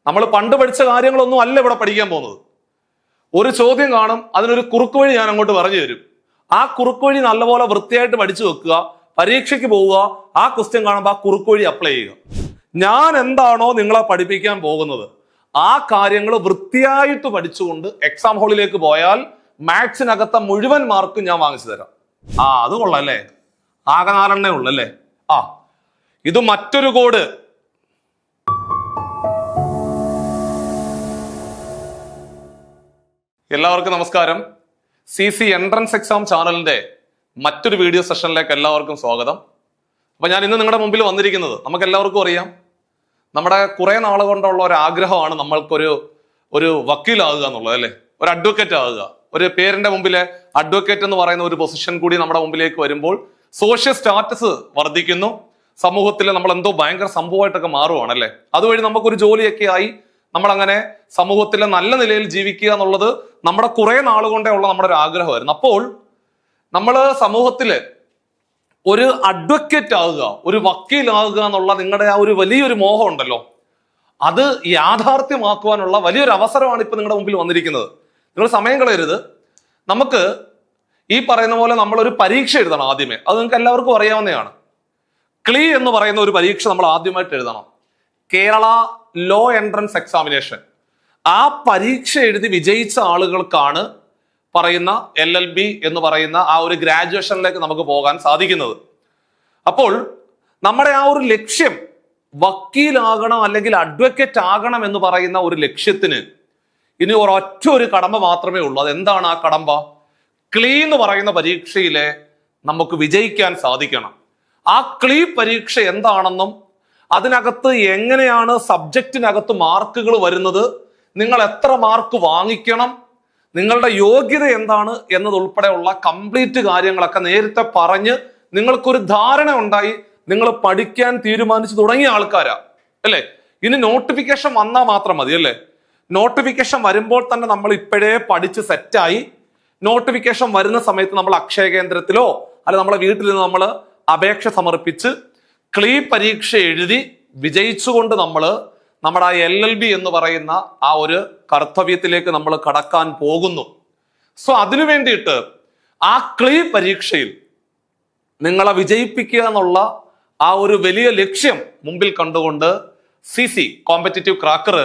നമ്മൾ പണ്ട് പഠിച്ച കാര്യങ്ങളൊന്നും അല്ല ഇവിടെ പഠിക്കാൻ പോകുന്നത്. ഒരു ചോദ്യം കാണും, അതിനൊരു കുറുക്ക് വഴി ഞാൻ അങ്ങോട്ട് പറഞ്ഞു തരും. ആ കുറുക്ക് വഴി നല്ലപോലെ വൃത്തിയായിട്ട് പഠിച്ചു വെക്കുക, പരീക്ഷയ്ക്ക് പോവുക, ആ ക്വസ്റ്റ്യൻ കാണുമ്പോൾ ആ കുറുക്ക് വഴി അപ്ലൈ ചെയ്യുക. ഞാൻ എന്താണോ നിങ്ങളെ പഠിപ്പിക്കാൻ പോകുന്നത് ആ കാര്യങ്ങൾ വൃത്തിയായിട്ട് പഠിച്ചുകൊണ്ട് എക്സാം ഹാളിലേക്ക് പോയാൽ മാത്സിനകത്ത മുഴുവൻ മാർക്കും ഞാൻ വാങ്ങിച്ചു തരാം. അത് കൊള്ളാല്ലേ, ആകെ 4 ഉള്ളല്ലേ. ഇത് മറ്റൊരു കോഡ്. എല്ലാവർക്കും നമസ്കാരം. CC എൻട്രൻസ് എക്സാം ചാനലിന്റെ മറ്റൊരു വീഡിയോ സെഷനിലേക്ക് എല്ലാവർക്കും സ്വാഗതം. അപ്പൊ ഞാൻ ഇന്ന് നിങ്ങളുടെ മുമ്പിൽ വന്നിരിക്കുന്നത്, നമുക്ക് എല്ലാവർക്കും അറിയാം, നമ്മുടെ കുറെ നാള് കൊണ്ടുള്ള ഒരു ആഗ്രഹമാണ് നമ്മൾക്കൊരു വക്കീലാകുക എന്നുള്ളത്, അല്ലെ, ഒരു അഡ്വക്കേറ്റ് ആകുക. ഒരു പേരിന്റെ മുമ്പിലെ അഡ്വക്കേറ്റ് എന്ന് പറയുന്ന ഒരു പൊസിഷൻ കൂടി നമ്മുടെ മുമ്പിലേക്ക് വരുമ്പോൾ സോഷ്യൽ സ്റ്റാറ്റസ് വർദ്ധിക്കുന്നു, സമൂഹത്തിൽ നമ്മൾ എന്തോ ഭയങ്കര സംഭവമായിട്ടൊക്കെ മാറുവാണ്, അല്ലെ. അതുവഴി നമുക്കൊരു ജോലിയൊക്കെ ആയി നമ്മൾ അങ്ങനെ സമൂഹത്തിലെ നല്ല നിലയിൽ ജീവിക്കുക എന്നുള്ളത് നമ്മുടെ കുറെ നാളുകൊണ്ടേ ഉള്ള നമ്മുടെ ഒരു ആഗ്രഹമായിരുന്നു. അപ്പോൾ നമ്മൾ സമൂഹത്തില് ഒരു അഡ്വക്കേറ്റ് ആകുക, ഒരു വക്കീലാകുക എന്നുള്ള നിങ്ങളുടെ ആ ഒരു വലിയൊരു മോഹം ഉണ്ടല്ലോ, അത് യാഥാർത്ഥ്യമാക്കുവാനുള്ള വലിയൊരു അവസരമാണ് ഇപ്പൊ നിങ്ങളുടെ മുമ്പിൽ വന്നിരിക്കുന്നത്. നിങ്ങൾ സമയം കളയരുത്. നമുക്ക് ഈ പറയുന്ന പോലെ നമ്മളൊരു പരീക്ഷ എഴുതണം ആദ്യമേ. അത് നിങ്ങൾക്ക് എല്ലാവർക്കും അറിയാവുന്നതാണ്. ക്ലീ എന്ന് പറയുന്ന ഒരു പരീക്ഷ നമ്മൾ ആദ്യമായിട്ട് എഴുതണം, കേരള ലോ എൻട്രൻസ് എക്സാമിനേഷൻ. ആ പരീക്ഷ എഴുതി വിജയിച്ച ആളുകൾക്കാണ് പറയുന്ന LLB എന്ന് പറയുന്ന ആ ഒരു ഗ്രാജുവേഷനിലേക്ക് നമുക്ക് പോകാൻ സാധിക്കുന്നത്. അപ്പോൾ നമ്മുടെ ആ ഒരു ലക്ഷ്യം വക്കീലാകണം അല്ലെങ്കിൽ അഡ്വക്കേറ്റ് ആകണം എന്ന് പറയുന്ന ഒരു ലക്ഷ്യത്തിന് ഇനി ഒരൊറ്റ ഒരു കടമ്പ മാത്രമേ ഉള്ളൂ. അതെന്താണ് ആ കടമ്പ? ക്ലീ എന്ന് പറയുന്ന പരീക്ഷയിലെ നമുക്ക് വിജയിക്കാൻ സാധിക്കണം. ആ ക്ലീ പരീക്ഷ എന്താണെന്നും അതിനകത്ത് എങ്ങനെയാണ് സബ്ജക്റ്റിനകത്ത് മാർക്കുകൾ വരുന്നത്, നിങ്ങൾ എത്ര മാർക്ക് വാങ്ങിക്കണം, നിങ്ങളുടെ യോഗ്യത എന്താണ് എന്നതുൾപ്പെടെയുള്ള കംപ്ലീറ്റ് കാര്യങ്ങളൊക്കെ നേരത്തെ പറഞ്ഞ് നിങ്ങൾക്കൊരു ധാരണ ഉണ്ടായി നിങ്ങൾ പഠിക്കാൻ തീരുമാനിച്ചു തുടങ്ങിയ ആൾക്കാരാ, അല്ലേ. ഇനി നോട്ടിഫിക്കേഷൻ വന്നാൽ മാത്രം മതി, അല്ലേ. നോട്ടിഫിക്കേഷൻ വരുമ്പോൾ തന്നെ നമ്മൾ ഇപ്പോഴേ പഠിച്ച് സെറ്റായി, നോട്ടിഫിക്കേഷൻ വരുന്ന സമയത്ത് നമ്മൾ അക്ഷയ കേന്ദ്രത്തിലോ അല്ല നമ്മളെ വീട്ടിൽ നിന്ന് നമ്മൾ അപേക്ഷ സമർപ്പിച്ച് ക്ലീ പരീക്ഷ എഴുതി വിജയിച്ചുകൊണ്ട് നമ്മുടെ ആ LLB എന്ന് പറയുന്ന ആ ഒരു കർത്തവ്യത്തിലേക്ക് നമ്മൾ കടക്കാൻ പോകുന്നു. സോ അതിനു വേണ്ടിയിട്ട് ആ ക്ലീ പരീക്ഷയിൽ നിങ്ങളെ വിജയിപ്പിക്കുക എന്നുള്ള ആ ഒരു വലിയ ലക്ഷ്യം മുമ്പിൽ കണ്ടുകൊണ്ട് CC കോമ്പറ്റിറ്റീവ് ക്രാക്കർ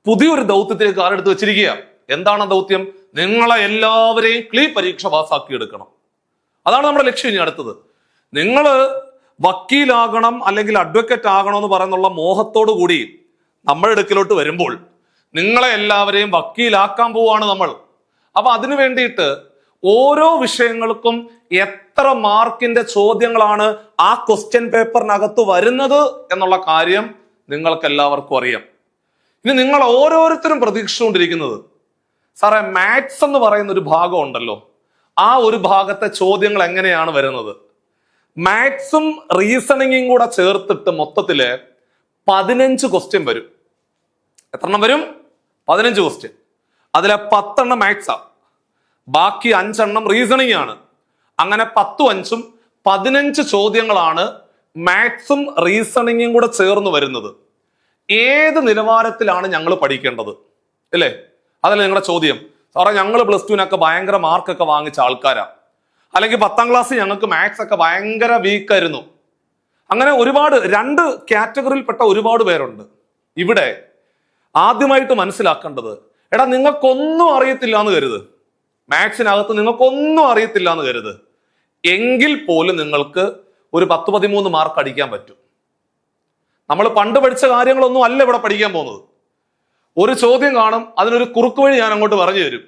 പുതിയൊരു ദൗത്യത്തിലേക്ക് കാലെടുത്ത് വെച്ചിരിക്കുക. എന്താണ് ദൗത്യം? നിങ്ങളെ എല്ലാവരെയും ക്ലീ പരീക്ഷ പാസ്സാക്കി എടുക്കണം. അതാണ് നമ്മുടെ ലക്ഷ്യം. ഇനി അടുത്തത്, നിങ്ങൾ വക്കീലാകണം അല്ലെങ്കിൽ അഡ്വക്കേറ്റ് ആകണം എന്ന് പറയുന്നുള്ള മോഹത്തോടു കൂടി നമ്മുടെ അടുക്കിലോട്ട് വരുമ്പോൾ നിങ്ങളെ എല്ലാവരെയും വക്കീലാക്കാൻ പോവാണ് നമ്മൾ. അപ്പൊ അതിനു വേണ്ടിയിട്ട് ഓരോ വിഷയങ്ങൾക്കും എത്ര മാർക്കിന്റെ ചോദ്യങ്ങളാണ് ആ ക്വസ്റ്റ്യൻ പേപ്പറിനകത്ത് വരുന്നത് എന്നുള്ള കാര്യം നിങ്ങൾക്ക് എല്ലാവർക്കും അറിയാം. ഇനി നിങ്ങൾ ഓരോരുത്തരും പ്രതീക്ഷിച്ചുകൊണ്ടിരിക്കുന്നത്, സാറേ മാത്സ് എന്ന് പറയുന്ന ഒരു ഭാഗം ഉണ്ടല്ലോ, ആ ഒരു ഭാഗത്തെ ചോദ്യങ്ങൾ എങ്ങനെയാണ് വരുന്നത്? മാത്സും റീസണിങ്ങും കൂടെ ചേർത്തിട്ട് മൊത്തത്തില് 15 ക്വസ്റ്റ്യൻ വരും. എത്രണ്ണം വരും? 15 ക്വസ്റ്റ്യൻ. അതിലെ 10 മാത്സാ, ബാക്കി 5 റീസണിങ് ആണ്. അങ്ങനെ 10 5 15 ചോദ്യങ്ങളാണ് മാത്സും റീസണിങ്ങും കൂടെ ചേർന്ന് വരുന്നത്. ഏത് നിലവാരത്തിലാണ് ഞങ്ങൾ പഠിക്കേണ്ടത്, അല്ലേ? അതല്ലേ നിങ്ങളുടെ ചോദ്യം. സാറേ ഞങ്ങൾ +2 ഭയങ്കര മാർക്കൊക്കെ വാങ്ങിച്ച ആൾക്കാരാ, അല്ലെങ്കിൽ 10ാം ക്ലാസ് ഞങ്ങൾക്ക് മാത്സ് ഒക്കെ ഭയങ്കര വീക്കായിരുന്നു. അങ്ങനെ ഒരുപാട് 2 കാറ്റഗറിയിൽപ്പെട്ട ഒരുപാട് പേരുണ്ട്. ഇവിടെ ആദ്യമായിട്ട് മനസ്സിലാക്കേണ്ടത്, എടാ നിങ്ങൾക്കൊന്നും അറിയത്തില്ല എന്ന് കരുത്, മാത്സിനകത്ത് നിങ്ങൾക്കൊന്നും അറിയത്തില്ല എന്ന് കരുത്, എങ്കിൽ പോലും നിങ്ങൾക്ക് ഒരു 10-13 മാർക്ക് അടിക്കാൻ പറ്റും. നമ്മൾ പണ്ട് പഠിച്ച കാര്യങ്ങളൊന്നും അല്ല ഇവിടെ പഠിക്കാൻ പോകുന്നത്. ഒരു ചോദ്യം കാണും, അതിനൊരു കുറുക്ക് വഴി ഞാൻ അങ്ങോട്ട് പറഞ്ഞു തരും.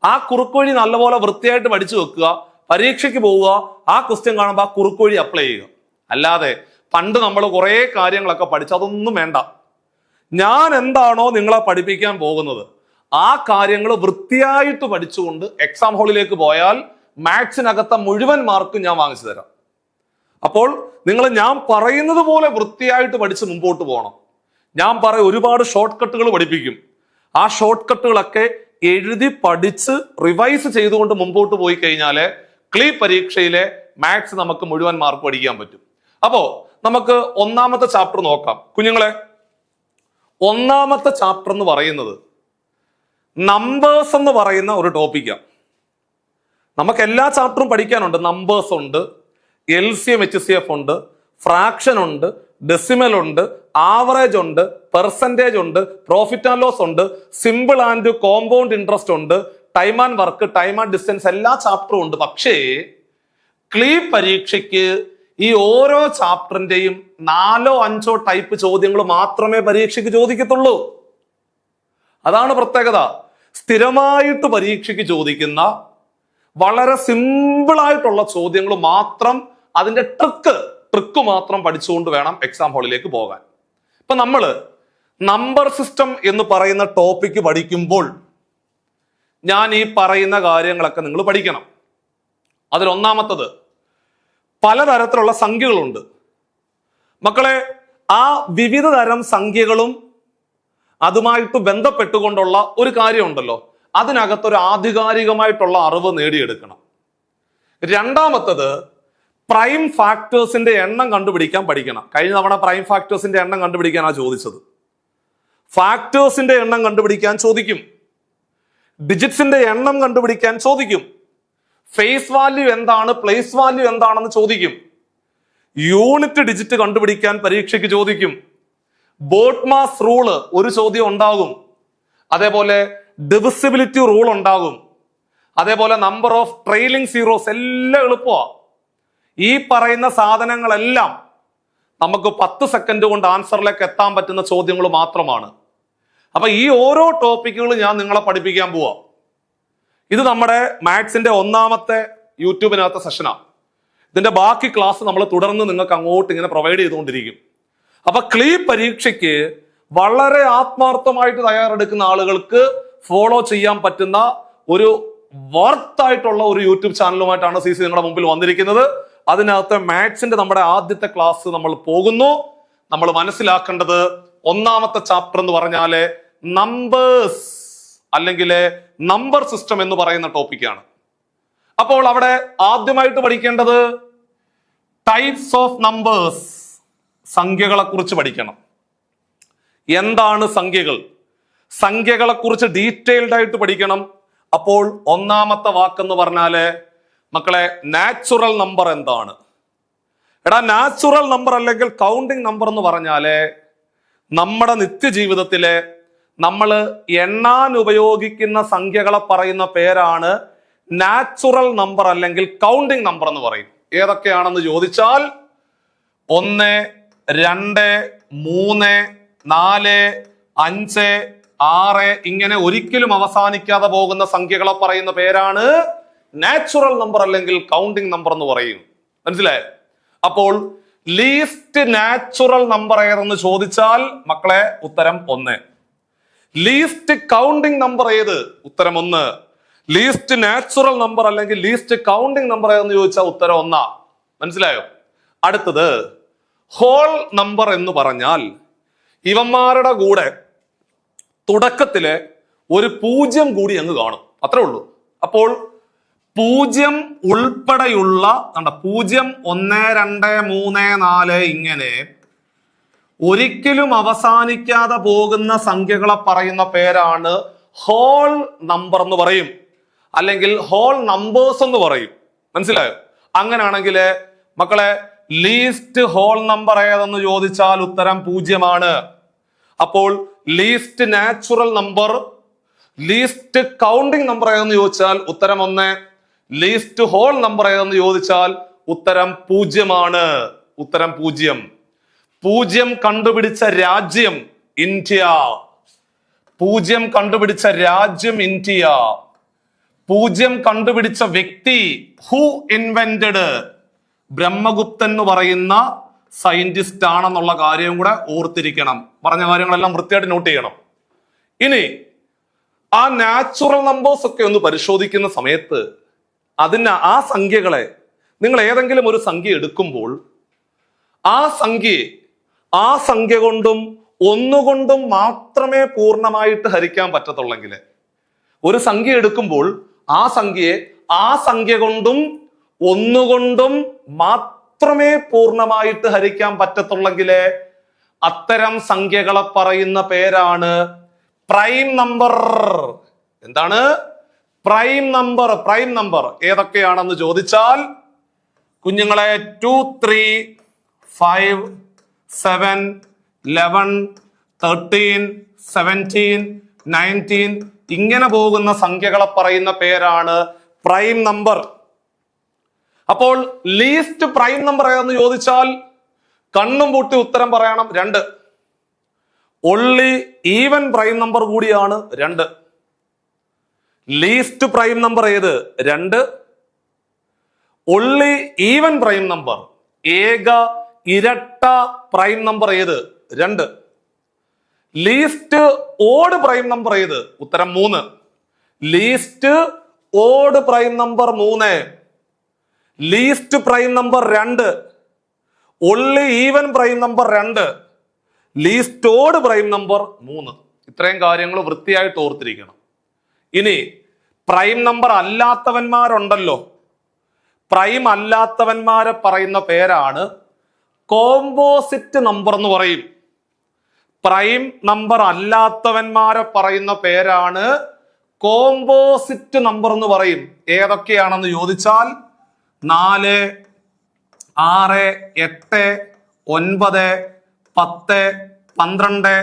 ആ കുറുക്ക് വഴി നല്ലപോലെ വൃത്തിയായിട്ട് പഠിച്ചു വെക്കുക, പരീക്ഷയ്ക്ക് പോവുക, ആ ക്വസ്റ്റ്യൻ കാണുമ്പോൾ ആ കുറുക്ക് വഴി അപ്ലൈ ചെയ്യുക. അല്ലാതെ പണ്ട് നമ്മൾ കുറെ കാര്യങ്ങളൊക്കെ പഠിച്ചു, അതൊന്നും വേണ്ട. ഞാൻ എന്താണോ നിങ്ങളെ പഠിപ്പിക്കാൻ പോകുന്നത് ആ കാര്യങ്ങൾ വൃത്തിയായിട്ട് പഠിച്ചുകൊണ്ട് എക്സാം ഹാളിലേക്ക് പോയാൽ മാത്സിനകത്ത മുഴുവൻ മാർക്കും ഞാൻ വാങ്ങിച്ചു തരാം. അപ്പോൾ നിങ്ങൾ ഞാൻ പറയുന്നത് പോലെ വൃത്തിയായിട്ട് പഠിച്ച് മുമ്പോട്ട് പോകണം. ഞാൻ ഒരുപാട് ഷോർട്ട് കട്ടുകൾ പഠിപ്പിക്കും. ആ ഷോർട്ട് കട്ടുകളൊക്കെ എഴുതി പഠിച്ച് റിവൈസ് ചെയ്തുകൊണ്ട് മുമ്പോട്ട് പോയി കഴിഞ്ഞാല് ക്ലീ പരീക്ഷയിലെ മാത്സ് നമുക്ക് മുഴുവൻ മാർക്ക് പഠിക്കാൻ പറ്റും. അപ്പോ നമുക്ക് ഒന്നാമത്തെ ചാപ്റ്റർ നോക്കാം. കുഞ്ഞുങ്ങളെ, ഒന്നാമത്തെ ചാപ്റ്റർ എന്ന് പറയുന്നത് നമ്പേഴ്സ് എന്ന് പറയുന്ന ഒരു ടോപ്പിക്കാണ്. നമുക്ക് എല്ലാ ചാപ്റ്ററും പഠിക്കാനുണ്ട്. നമ്പേഴ്സ് ഉണ്ട്, LCM HCF ഉണ്ട്, ഫ്രാക്ഷൻ ഉണ്ട്, ഡെസിമൽ ഉണ്ട്, ആവറേജ് ഉണ്ട്, പെർസെൻറ്റേജ് ഉണ്ട്, പ്രോഫിറ്റ് ആൻഡ് ലോസ് ഉണ്ട്, സിമ്പിൾ ആൻഡ് കോമ്പൗണ്ട് ഇൻട്രസ്റ്റ് ഉണ്ട്, time and work, time and distance, എല്ലാ ചാപ്റ്ററും ഉണ്ട്. പക്ഷേ ക്ലീ പരീക്ഷയ്ക്ക് ഈ ഓരോ ചാപ്റ്ററിന്റെയും 4-5 ടൈപ്പ് ചോദ്യങ്ങൾ മാത്രമേ പരീക്ഷയ്ക്ക് ചോദിക്കത്തുള്ളൂ. അതാണ് പ്രത്യേകത. സ്ഥിരമായിട്ട് പരീക്ഷയ്ക്ക് ചോദിക്കുന്ന വളരെ സിമ്പിൾ ആയിട്ടുള്ള ചോദ്യങ്ങൾ മാത്രം, അതിന്റെ ട്രിക്ക് മാത്രം പഠിച്ചുകൊണ്ട് വേണം എക്സാം ഹാളിലേക്ക് പോകാൻ. ഇപ്പൊ നമ്മള് നമ്പർ സിസ്റ്റം എന്ന് പറയുന്ന ടോപ്പിക്ക് പഠിക്കുമ്പോൾ ഞാൻ ഈ പറയുന്ന കാര്യങ്ങളൊക്കെ നിങ്ങൾ പഠിക്കണം. അതിലൊന്നാമത്തത്, പലതരത്തിലുള്ള സംഖ്യകളുണ്ട് മക്കളെ. ആ വിവിധ തരം സംഖ്യകളും അതുമായിട്ട് ബന്ധപ്പെട്ടുകൊണ്ടുള്ള ഒരു കാര്യമുണ്ടല്ലോ, അതിനകത്തൊരു ആധികാരികമായിട്ടുള്ള അറിവ് നേടിയെടുക്കണം. രണ്ടാമത്തത്, പ്രൈം ഫാക്ടേഴ്സിന്റെ എണ്ണം കണ്ടുപിടിക്കാൻ പഠിക്കണം. കഴിഞ്ഞ തവണ പ്രൈം ഫാക്ടേഴ്സിന്റെ എണ്ണം കണ്ടുപിടിക്കാനാണ് ചോദിച്ചത്. ഫാക്ടേഴ്സിന്റെ എണ്ണം കണ്ടുപിടിക്കാൻ ചോദിക്കും, ഡിജിറ്റ്സിന്റെ എണ്ണം കണ്ടുപിടിക്കാൻ ചോദിക്കും, ഫേസ് വാല്യൂ എന്താണ്, പ്ലേസ് വാല്യൂ എന്താണെന്ന് ചോദിക്കും, യൂണിറ്റ് ഡിജിറ്റ് കണ്ടുപിടിക്കാൻ പരീക്ഷയ്ക്ക് ചോദിക്കും, ബോട്ട്മാസ് റൂള് ഒരു ചോദ്യം ഉണ്ടാകും, അതേപോലെ ഡിവിസിബിലിറ്റി റൂൾ ഉണ്ടാകും, അതേപോലെ നമ്പർ ഓഫ് ട്രെയിലിംഗ് സീറോസ്, എല്ലാം എളുപ്പമാണ്. ഈ പറയുന്ന സാധനങ്ങളെല്ലാം നമുക്ക് 10 സെക്കൻഡ് കൊണ്ട് ആൻസറിലേക്ക് എത്താൻ പറ്റുന്ന ചോദ്യങ്ങൾ മാത്രമാണ്. അപ്പൊ ഈ ഓരോ ടോപ്പിക്കുകളും ഞാൻ നിങ്ങളെ പഠിപ്പിക്കാൻ പോവാ. ഇത് നമ്മുടെ മാത്സിന്റെ ഒന്നാമത്തെ യൂട്യൂബിനകത്തെ സെഷനാണ്. ഇതിന്റെ ബാക്കി ക്ലാസ് നമ്മൾ തുടർന്ന് നിങ്ങൾക്ക് അങ്ങോട്ട് ഇങ്ങനെ പ്രൊവൈഡ് ചെയ്തുകൊണ്ടിരിക്കും. അപ്പൊ ക്ലീ പരീക്ഷയ്ക്ക് വളരെ ആത്മാർത്ഥമായിട്ട് തയ്യാറെടുക്കുന്ന ആളുകൾക്ക് ഫോളോ ചെയ്യാൻ പറ്റുന്ന ഒരു വർത്തായിട്ടുള്ള ഒരു യൂട്യൂബ് ചാനലുമായിട്ടാണ് CC നിങ്ങളുടെ മുമ്പിൽ വന്നിരിക്കുന്നത്. അതിനകത്ത് മാത്സിന്റെ നമ്മുടെ ആദ്യത്തെ ക്ലാസ് നമ്മൾ പോകുന്നു. നമ്മൾ മനസ്സിലാക്കേണ്ടത് ഒന്നാമത്തെ ചാപ്റ്റർ എന്ന് പറഞ്ഞാല് നമ്പേഴ്സ് അല്ലെങ്കിൽ നമ്പർ സിസ്റ്റം എന്ന് പറയുന്ന ടോപ്പിക്കാണ്. അപ്പോൾ അവിടെ ആദ്യമായിട്ട് പഠിക്കേണ്ടത് ടൈപ്സ് ഓഫ് നമ്പേഴ്സ്, സംഖ്യകളെ കുറിച്ച് പഠിക്കണം. എന്താണ് സംഖ്യകൾ? സംഖ്യകളെ കുറിച്ച് ഡീറ്റെയിൽഡ് ആയിട്ട് പഠിക്കണം. അപ്പോൾ ഒന്നാമത്തെ വാക്കെന്ന് പറഞ്ഞാല് മക്കളെ, നാച്ചുറൽ നമ്പർ എന്താണ്? എടാ, നാച്ചുറൽ നമ്പർ അല്ലെങ്കിൽ കൗണ്ടിങ് നമ്പർ എന്ന് പറഞ്ഞാല് നമ്മുടെ നിത്യജീവിതത്തിലെ നമ്മൾ എണ്ണാൻ ഉപയോഗിക്കുന്ന സംഖ്യകളെ പറയുന്ന പേരാണ് നാച്ചുറൽ നമ്പർ അല്ലെങ്കിൽ കൗണ്ടിങ് നമ്പർ എന്ന് പറയും. ഏതൊക്കെയാണെന്ന് ചോദിച്ചാൽ 1, 2, 3, 4, 5, 6 ഇങ്ങനെ ഒരിക്കലും അവസാനിക്കാതെ പോകുന്ന സംഖ്യകളെ പറയുന്ന പേരാണ് നാച്ചുറൽ നമ്പർ അല്ലെങ്കിൽ കൗണ്ടിങ് നമ്പർ എന്ന് പറയും. മനസ്സിലായോ? അപ്പോൾ ലീസ്റ്റ് നാച്ചുറൽ നമ്പർ ഏതെന്ന് ചോദിച്ചാൽ മക്കളെ ഉത്തരം 1. ലീസ്റ്റ് കൗണ്ടിങ് നമ്പർ ഏത്? ഉത്തരം 1. ലീസ്റ്റ് നാച്ചുറൽ നമ്പർ അല്ലെങ്കിൽ ലീസ്റ്റ് കൗണ്ടിങ് നമ്പർ ഏതെന്ന് ചോദിച്ചാൽ ഉത്തരം 1. മനസ്സിലായോ? അടുത്തത് ഹോൾ നമ്പർ എന്ന് പറഞ്ഞാൽ ഇവന്മാരുടെ കൂടെ തുടക്കത്തില് ഒരു 0 കൂടി അങ്ങ് കാണും, അത്രേ ഉള്ളൂ. അപ്പോൾ 0 ഉൾപ്പെടെയുള്ള 0, 1, 2, 3, 4 ഇങ്ങനെ ഒരിക്കലും അവസാനിക്കാതെ പോകുന്ന സംഖ്യകളെ പറയുന്ന പേരാണ് ഹോൾ നമ്പർ എന്ന് പറയും, അല്ലെങ്കിൽ ഹോൾ നമ്പേഴ്സ് എന്ന് പറയും. മനസ്സിലായോ? അങ്ങനെയാണെങ്കിൽ മക്കളെ ലീസ്റ്റ് ഹോൾ നമ്പർ ഏതെന്ന് ചോദിച്ചാൽ ഉത്തരം 0 അപ്പോൾ least natural number, least counting number ഏതെന്ന് ചോദിച്ചാൽ ഉത്തരം 1. ലീസ്റ്റ് ഹോൾ നമ്പർ ഏതെന്ന് ചോദിച്ചാൽ ഉത്തരം 0. ഉത്തരം 0. 0 കണ്ടുപിടിച്ച രാജ്യം ഇന്ത്യ. 0 കണ്ടുപിടിച്ച രാജ്യം ഇന്ത്യ. 0 കണ്ടുപിടിച്ച വ്യക്തി ഹു ഇൻവെന്റഡ്, ബ്രഹ്മഗുപ്തൻ എന്ന് പറയുന്ന സയന്റിസ്റ്റ് ആണെന്നുള്ള കാര്യവും കൂടെ ഓർത്തിരിക്കണം. പറഞ്ഞ കാര്യങ്ങളെല്ലാം വൃത്തിയായിട്ട് നോട്ട് ചെയ്യണം. ഇനി ആ നാച്ചുറൽ നമ്പേഴ്സ് ഒക്കെ ഒന്ന് പരിശോധിക്കുന്ന സമയത്ത് ആ സംഖ്യകളെ നിങ്ങൾ ഏതെങ്കിലും ഒരു സംഖ്യ എടുക്കുമ്പോൾ ആ സംഖ്യ കൊണ്ടും ഒന്നുകൊണ്ടും മാത്രമേ പൂർണ്ണമായിട്ട് ഹരിക്കാൻ പറ്റത്തുള്ളെങ്കിൽ, ഒരു സംഖ്യ എടുക്കുമ്പോൾ ആ സംഖ്യ കൊണ്ടും ഒന്നുകൊണ്ടും മാത്രമേ പൂർണ്ണമായിട്ട് ഹരിക്കാൻ പറ്റത്തുള്ളെങ്കിൽ അത്തരം സംഖ്യകളെ പറയുന്ന പേരാണ് പ്രൈം നമ്പർ. എന്താണ്? Prime number. പ്രൈം നമ്പർ ഏതൊക്കെയാണെന്ന് ചോദിച്ചാൽ കുഞ്ഞുങ്ങളെ 2, 3, 5, 7, 11, 13, 17, 19 ഇങ്ങനെ പോകുന്ന സംഖ്യകളെ പറയുന്ന പേരാണ് പ്രൈം നമ്പർ. അപ്പോൾ ലീസ്റ്റ് പ്രൈം നമ്പർ ഏതെന്ന് ചോദിച്ചാൽ കണ്ണും പൂട്ടി ഉത്തരം പറയണം. 2. ഒള്ളി ഈവൻ പ്രൈം നമ്പർ കൂടിയാണ് 2. ലീസ്റ്റ് പ്രൈം നമ്പർ ഏത്? 2. ഒള്ളി ഈവൻ പ്രൈം നമ്പർ, ഏക ഇരട്ട പ്രൈം നമ്പർ ഏത്? 2. ലീസ്റ്റ് ഓഡ് പ്രൈം നമ്പർ ഏത്? ഉത്തരം 3. Least odd prime number 3. Least prime number 2. Only even prime number 2. Least odd prime number 3. ഇത്രയും കാര്യങ്ങൾ വൃത്തിയായിട്ട് ഓർത്തിരിക്കണം. ഇനി പ്രൈം നമ്പർ അല്ലാത്തവന്മാരുണ്ടല്ലോ, പ്രൈം അല്ലാത്തവന്മാരെ പറയുന്ന പേരാണ് കോമ്പോസിറ്റ് നമ്പർ എന്ന് പറയും. പ്രൈം നമ്പർ അല്ലാത്തവന്മാരെ പറയുന്ന പേരാണ് കോമ്പോസിറ്റ് നമ്പർ എന്ന് പറയും. ഏതൊക്കെയാണെന്ന് ചോദിച്ചാൽ 4, 6, 8, 9, 10, 12,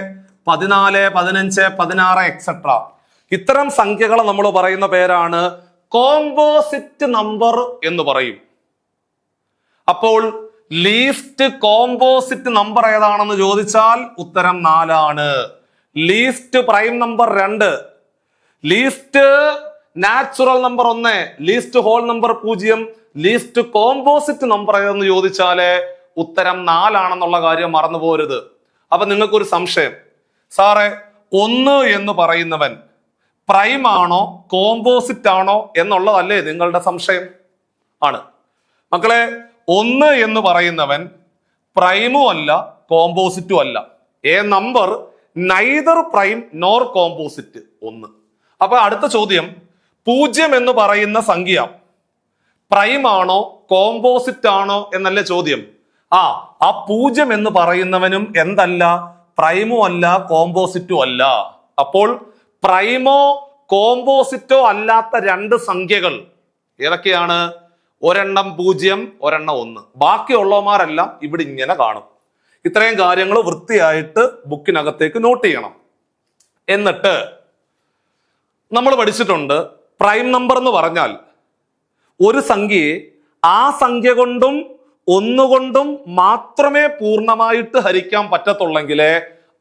14, 15, 16 എക്സെട്ര. ഇത്തരം സംഖ്യകളെ നമ്മൾ പറയുന്ന പേരാണ് കോമ്പോസിറ്റ് നമ്പർ എന്ന് പറയും. അപ്പോൾ ലീസ്റ്റ് കോമ്പോസിറ്റ് നമ്പർ ഏതാണെന്ന് ചോദിച്ചാൽ ഉത്തരം 4 ആണ്. Least prime number 2, least natural number 1, least whole number 0, least composite number ഏതെന്ന് ചോദിച്ചാല് ഉത്തരം 4 ആണെന്നുള്ള കാര്യം മറന്നു പോരുത്. അപ്പൊ നിങ്ങൾക്കൊരു സംശയം, സാറേ 1 എന്ന് പറയുന്നവൻ പ്രൈം ആണോ കോമ്പോസിറ്റ് ആണോ എന്നുള്ളതല്ലേ നിങ്ങളുടെ സംശയം? ആണ് മക്കളെ. 1 എന്ന് പറയുന്നവൻ പ്രൈമും അല്ല കോമ്പോസിറ്റും അല്ല. A number neither prime nor composite 1. അപ്പൊ അടുത്ത ചോദ്യം, 0 എന്ന് പറയുന്ന സംഖ്യ പ്രൈം ആണോ കോമ്പോസിറ്റ് ആണോ എന്നല്ലേ ചോദ്യം. ആ 0 എന്ന് പറയുന്നവനും എന്തല്ല? പ്രൈമും അല്ല കോമ്പോസിറ്റും അല്ല. അപ്പോൾ പ്രൈമോ കോമ്പോസിറ്റോ അല്ലാത്ത 2 സംഖ്യകൾ ഏതൊക്കെയാണ്? ഒരെണ്ണം 0, ഒരെണ്ണം 1. ബാക്കിയുള്ളവന്മാരെല്ലാം ഇവിടെ ഇങ്ങനെ കാണും. ഇത്രയും കാര്യങ്ങൾ വൃത്തിയായിട്ട് ബുക്കിനകത്തേക്ക് നോട്ട് ചെയ്യണം. എന്നിട്ട് നമ്മൾ പഠിച്ചിട്ടുണ്ട്, പ്രൈം നമ്പർ എന്ന് പറഞ്ഞാൽ ഒരു സംഖ്യയെ ആ സംഖ്യ കൊണ്ടും 1 കൊണ്ടും മാത്രമേ പൂർണ്ണമായിട്ട് ഹരിക്കാൻ പറ്റത്തുള്ളെങ്കിലേ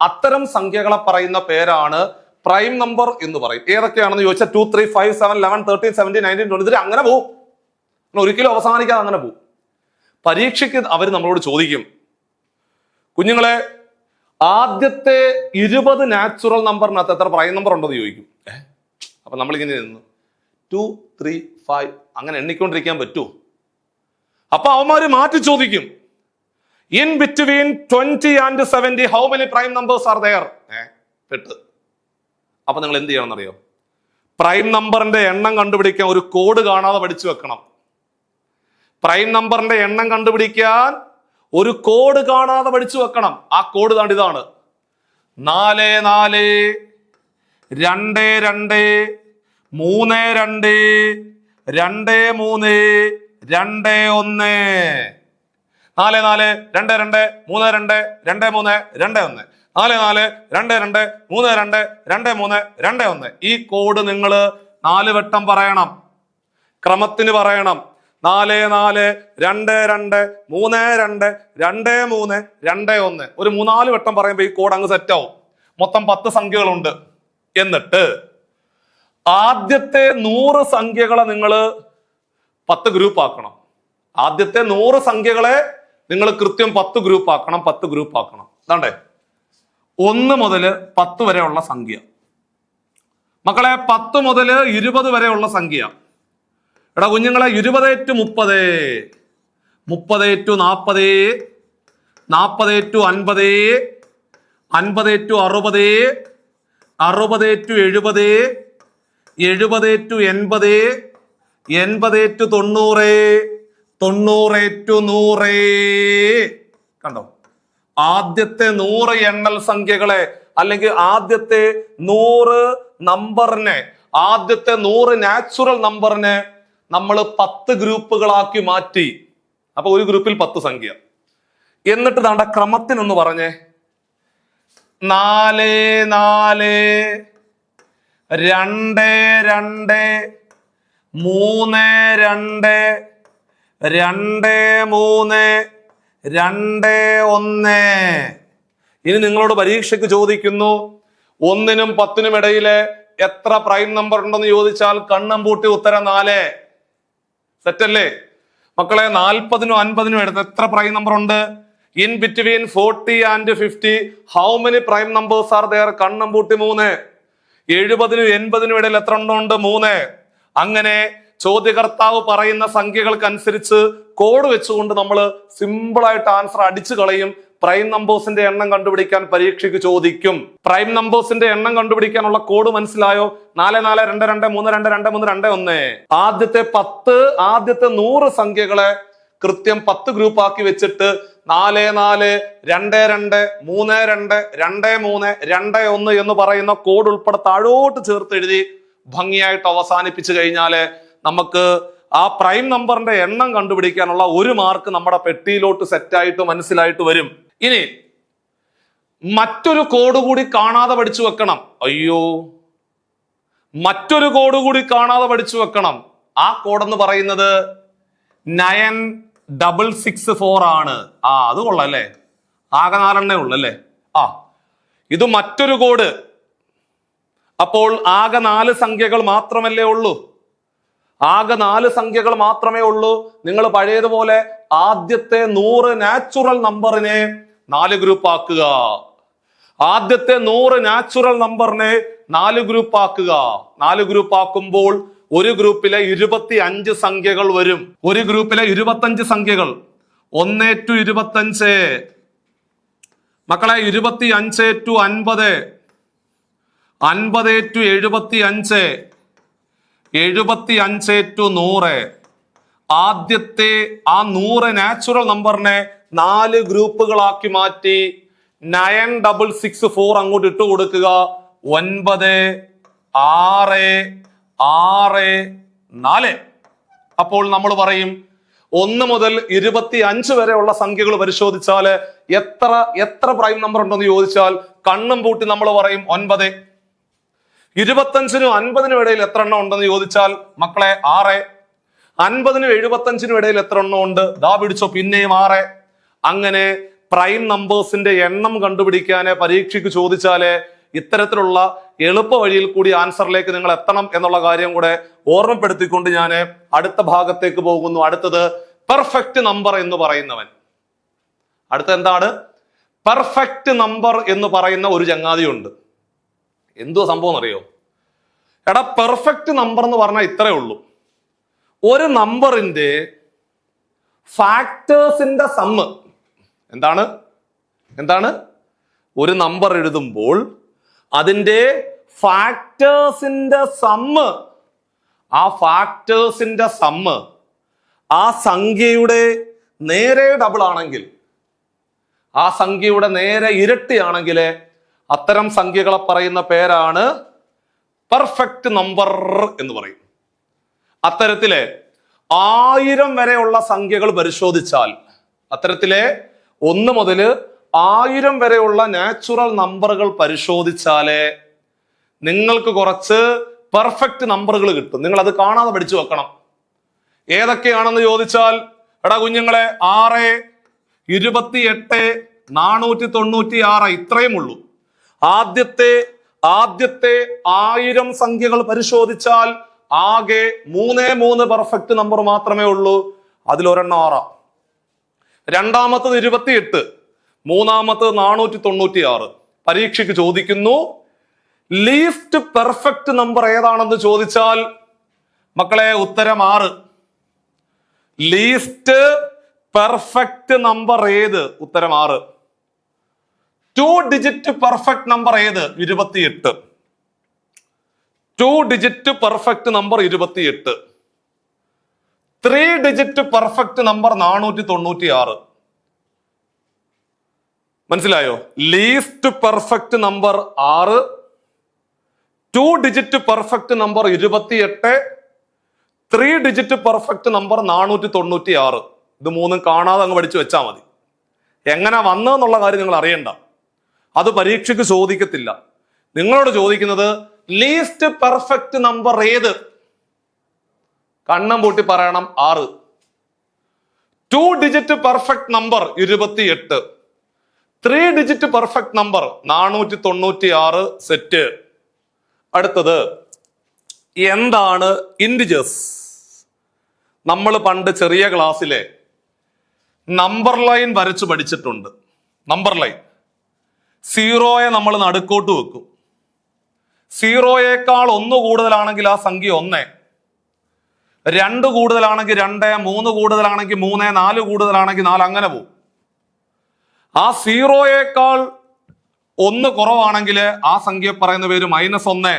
അത്തരം സംഖ്യകളെ പറയുന്ന പേരാണ് പ്രൈം നമ്പർ എന്ന് പറയും. ഏതൊക്കെയാണെന്ന് ചോദിച്ചാൽ 2, 3, 5, 7, 11, 13, 17, 19, 23 അങ്ങനെ പോകും. ഒരിക്കലും അവസാനിക്കാതെ അങ്ങനെ പോകും. പരീക്ഷയ്ക്ക് അവർ നമ്മളോട് ചോദിക്കും, കുഞ്ഞുങ്ങളെ ആദ്യത്തെ 20 നാച്ചുറൽ നമ്പറിനകത്ത് എത്ര പ്രൈം നമ്പർ ഉണ്ടെന്ന് ചോദിക്കും. അപ്പൊ നമ്മളിങ്ങനെ നിന്ന് 2, 3, 5 അങ്ങനെ എണ്ണിക്കൊണ്ടിരിക്കാൻ പറ്റുമോ? അപ്പൊ അവന്മാര് മാറ്റി ചോദിക്കും, in between 20 and 70 how many prime numbers are there? പെട്ട്. അപ്പൊ നിങ്ങൾ എന്ത് ചെയ്യണം എന്നറിയോ? പ്രൈം നമ്പറിന്റെ എണ്ണം കണ്ടുപിടിക്കാൻ ഒരു കോഡ് കാണാതെ പഠിച്ചു വെക്കണം. പ്രൈം നമ്പറിന്റെ എണ്ണം കണ്ടുപിടിക്കാൻ ഒരു കോഡ് കാണാതെ പഠിച്ചു വെക്കണം. ആ കോഡ് ഇതാണ്: 4, 4, 2, 2, 3, 2, 2, 3, 2, 1. 4, 4, 2, 2, 3, 2, 2, 3, 2, 1. 4, 4, 2, 2, 3, 2, 2, 3, 2, 1. ഈ കോഡ് നിങ്ങൾ 4 വട്ടം പറയണം, ക്രമത്തിന് പറയണം. 4, 4, 2, 2, 3, 2, 2, 3, 2, 1. ഒരു 3-4 വട്ടം പറയുമ്പോൾ ഈ കോഡ് അങ്ങ് സെറ്റ് ആവും. മൊത്തം 10 സംഖ്യകളുണ്ട്. എന്നിട്ട് ആദ്യത്തെ 100 സംഖ്യകളെ നിങ്ങൾ 10 ഗ്രൂപ്പ് ആക്കണം. ആദ്യത്തെ 100 സംഖ്യകളെ നിങ്ങൾ കൃത്യം 10 ഗ്രൂപ്പ് ആക്കണം. 10 ഗ്രൂപ്പ് ആക്കണം. അതാണ്ടേ 1 മുതൽ 10 വരെയുള്ള സംഖ്യ. മക്കളെ 10 മുതൽ 20 വരെയുള്ള സംഖ്യ. എടാ കുഞ്ഞുങ്ങളെ 20 to 30, 30 to 40, 40 to 50, 50 to 60, 60 to 70, 70 to 80, 80 to 90, 90 to 100. കണ്ടോ? ആദ്യത്തെ 100 എണ്ണൽ സംഖ്യകളെ അല്ലെങ്കിൽ ആദ്യത്തെ 100 നമ്പറിനെ, ആദ്യത്തെ 100 നാച്ചുറൽ നമ്പറിനെ നമ്മൾ 10 ഗ്രൂപ്പുകളാക്കി മാറ്റി. അപ്പൊ ഒരു ഗ്രൂപ്പിൽ 10 സംഖ്യ. എന്നിട്ട് ദാണ്ട ക്രമത്തിനൊന്ന് പറഞ്ഞേ. 4 4 2 2 3 2 2 3 2 1. ഇനി നിങ്ങളോട് പരീക്ഷയ്ക്ക് ചോദിക്കുന്നു, 1നും 10നും ഇടയില് എത്ര പ്രൈം നമ്പർ ഉണ്ടെന്ന് ചോദിച്ചാൽ കണ്ണം പൂട്ടി ഉത്തരം 4. സെറ്റല്ലേ മക്കളെ? 40നും 50നും ഇടത്ത് എത്ര പ്രൈം നമ്പർ ഉണ്ട്? In between 40 and 50 how many prime numbers are there? കണ്ണം പൂട്ടി 3. 70നും 80നും ഇടയിൽ എത്ര ഉണ്ട്? 3. അങ്ങനെ ചോദ്യകർത്താവ് പറയുന്ന സംഖ്യകൾക്കനുസരിച്ച് കോഡ് വെച്ചുകൊണ്ട് നമ്മൾ സിമ്പിൾ ആയിട്ട് ആൻസർ അടിച്ചു കളയും. പ്രൈം നമ്പേഴ്സിന്റെ എണ്ണം കണ്ടുപിടിക്കാൻ പരീക്ഷയ്ക്ക് ചോദിക്കും. പ്രൈം നമ്പേഴ്സിന്റെ എണ്ണം കണ്ടുപിടിക്കാനുള്ള കോഡ് മനസ്സിലായോ? 4 4 2 2 3 2 2 3 2 1. ആദ്യത്തെ 100 സംഖ്യകളെ കൃത്യം 10 ഗ്രൂപ്പ് ആക്കി വെച്ചിട്ട് 4 4 2 2 3 2 2 3 2 1 എന്ന് പറയുന്ന കോഡ് ഉൾപ്പെടെ താഴോട്ട് ചേർത്ത് എഴുതി ഭംഗിയായിട്ട് അവസാനിപ്പിച്ചു കഴിഞ്ഞാല് നമുക്ക് ആ പ്രൈം നമ്പറിന്റെ എണ്ണം കണ്ടുപിടിക്കാനുള്ള 1 മാർക്ക് നമ്മുടെ പെട്ടിയിലോട്ട് സെറ്റായിട്ട് മനസ്സിലായിട്ട് വരും. ഇനി മറ്റൊരു കോഡ് കൂടി കാണാതെ പഠിച്ചു വെക്കണം. അയ്യോ, മറ്റൊരു കോഡ് കൂടി കാണാതെ പഠിച്ചു വെക്കണം. ആ കോഡെന്ന് പറയുന്നത് 9664 ആണ്. അത് കൊള്ളാം അല്ലേ? ആകെ 4 ഉള്ളല്ലേ? ഇത് മറ്റൊരു കോഡ്. അപ്പോൾ ആകെ 4 സംഖ്യകൾ മാത്രമല്ലേ ഉള്ളൂ? ആകെ 4 സംഖ്യകൾ മാത്രമേ ഉള്ളൂ. നിങ്ങൾ പഴയതുപോലെ ആദ്യത്തെ 100 നാച്ചുറൽ നമ്പറിനെ 4 ഗ്രൂപ്പ് ആക്കുക. ആദ്യത്തെ 100 നാച്ചുറൽ നമ്പറിനെ 4 ഗ്രൂപ്പ് ആക്കുക. 4 ഗ്രൂപ്പ് ആക്കുമ്പോൾ ഒരു ഗ്രൂപ്പിലെ 25 സംഖ്യകൾ വരും. ഒരു ഗ്രൂപ്പിലെ 25 സംഖ്യകൾ 1:25 മക്കളെ, 25:50, 50:75, 75:100. ആദ്യത്തെ ആ 100 നാച്ചുറൽ നമ്പറിനെ 4 ഗ്രൂപ്പുകളാക്കി മാറ്റി 9664 അങ്ങോട്ട് ഇട്ട് കൊടുക്കുക. 9 6 6 4. അപ്പോൾ നമ്മൾ പറയും 1 മുതൽ 25 വരെയുള്ള സംഖ്യകൾ പരിശോധിച്ചാൽ എത്ര പ്രൈം നമ്പർ ഉണ്ടെന്ന് ചോദിച്ചാൽ കണ്ണും പൂട്ടി നമ്മൾ പറയും 9. 25നും 50നും ഇടയിൽ എത്ര എണ്ണം ഉണ്ടെന്ന് ചോദിച്ചാൽ മക്കളെ 6. 50നും 75നും ഇടയിൽ എത്ര എണ്ണം ഉണ്ട്? ദാ പിടിച്ചോ, പിന്നെയും 6. അങ്ങനെ പ്രൈം നമ്പേഴ്സിന്റെ എണ്ണം കണ്ടുപിടിക്കാന് പരീക്ഷയ്ക്ക് ചോദിച്ചാല് ഇത്തരത്തിലുള്ള എളുപ്പ വഴിയിൽ കൂടി ആൻസറിലേക്ക് നിങ്ങൾ എത്തണം എന്നുള്ള കാര്യം കൂടെ ഓർമ്മപ്പെടുത്തിക്കൊണ്ട് ഞാൻ അടുത്ത ഭാഗത്തേക്ക് പോകുന്നു. അടുത്തത് പെർഫെക്റ്റ് നമ്പർ എന്ന് പറയുന്നവൻ. അടുത്ത എന്താണ്? പെർഫെക്റ്റ് നമ്പർ എന്ന് പറയുന്ന ഒരു ചങ്ങാതിയുണ്ട്. എന്തോ സംഭവം അറിയോ? എടാ, പെർഫെക്റ്റ് നമ്പർ എന്ന് പറഞ്ഞാൽ ഇത്രേ ഉള്ളൂ. ഒരു നമ്പറിന്റെ ഫാക്ടേഴ്സിന്റെ സമ്മ്. എന്താണ്? ഒരു നമ്പർ എഴുതുമ്പോൾ അതിന്റെ ഫാക്ടേഴ്സിന്റെ സമ്മ്, ആ ഫാക്ടേഴ്സിന്റെ സമ്മ് ആ സംഖ്യയുടെ നേരെ ഡബിൾ ആണെങ്കിൽ, ആ സംഖ്യയുടെ നേരെ ഇരട്ടിയാണെങ്കിൽ അത്തരം സംഖ്യകളെ പറയുന്ന പേരാണ് പെർഫെക്റ്റ് നമ്പർ എന്ന് പറയും. അത്തരത്തിലെ 1000 വരെയുള്ള സംഖ്യകൾ പരിശോധിച്ചാൽ, അത്തരത്തിലെ 1 മുതൽ 1000 വരെയുള്ള നാച്ചുറൽ നമ്പറുകൾ പരിശോധിച്ചാലേ നിങ്ങൾക്ക് കുറച്ച് പെർഫെക്റ്റ് നമ്പറുകൾ കിട്ടും. നിങ്ങൾ അത് കാണാതെ പഠിച്ചു വെക്കണം. ഏതൊക്കെയാണെന്ന് ചോദിച്ചാൽ, എടാ കുഞ്ഞുങ്ങളെ, 6 28 496 ഇത്രയും ഉള്ളൂ. ആദ്യത്തെ 1000 സംഖ്യകൾ പരിശോധിച്ചാൽ ആകെ 3 പെർഫെക്റ്റ് നമ്പർ മാത്രമേ ഉള്ളൂ. അതിലൊരെണ്ണം 6. രണ്ടാമത്തത് 28, മൂന്നാമത്തത് 496. പരീക്ഷയ്ക്ക് ചോദിക്കുന്നു ലീസ്റ്റ് പെർഫെക്റ്റ് നമ്പർ ഏതാണെന്ന് ചോദിച്ചാൽ മക്കളെ ഉത്തരം 6. ലീസ്റ്റ് പെർഫെക്റ്റ് നമ്പർ ഏത്? ഉത്തരം 6. 2 ഡിജിറ്റ് പെർഫെക്റ്റ് നമ്പർ ഏത്? 28. 2 digit perfect number 28. 3 digit perfect number 496. മനസ്സിലായോ? Least perfect number 6, 2 digit perfect number 28, 3 digit perfect number 496. ഇത് മൂന്നും കാണാതെ അങ്ങ് പഠിച്ചു വെച്ചാൽ മതി. എങ്ങനെ വന്നതെന്നുള്ള കാര്യം നിങ്ങൾ അറിയണ്ട, അത് പരീക്ഷയ്ക്ക് ചോദിക്കത്തില്ല. നിങ്ങളോട് ചോദിക്കുന്നത് ലീസ്റ്റ് പെർഫെക്റ്റ് നമ്പർ ഏത്? കണ്ണം പൂട്ടി പറയണം 6. 2 digit perfect number 28, 3 digit perfect number 496. Set. അടുത്തത് എന്താണ് ഇൻഡിജേഴ്സ്? നമ്മൾ പണ്ട് ചെറിയ ക്ലാസ്സിലെ നമ്പർ ലൈൻ വരച്ചു പഠിച്ചിട്ടുണ്ട്. നമ്പർ ലൈൻ, സീറോയെ നമ്മൾ നടുക്കോട്ട് വെക്കും. സീറോയേക്കാൾ 1 കൂടുതലാണെങ്കിൽ ആ സംഖ്യ 1, 2 കൂടുതലാണെങ്കിൽ 2, 3 കൂടുതലാണെങ്കിൽ 3, 4 കൂടുതലാണെങ്കിൽ 4, അങ്ങനെ പോകും. ആ സീറോയേക്കാൾ 1 കുറവാണെങ്കിൽ ആ സംഖ്യ പറയുന്ന പേര് -1,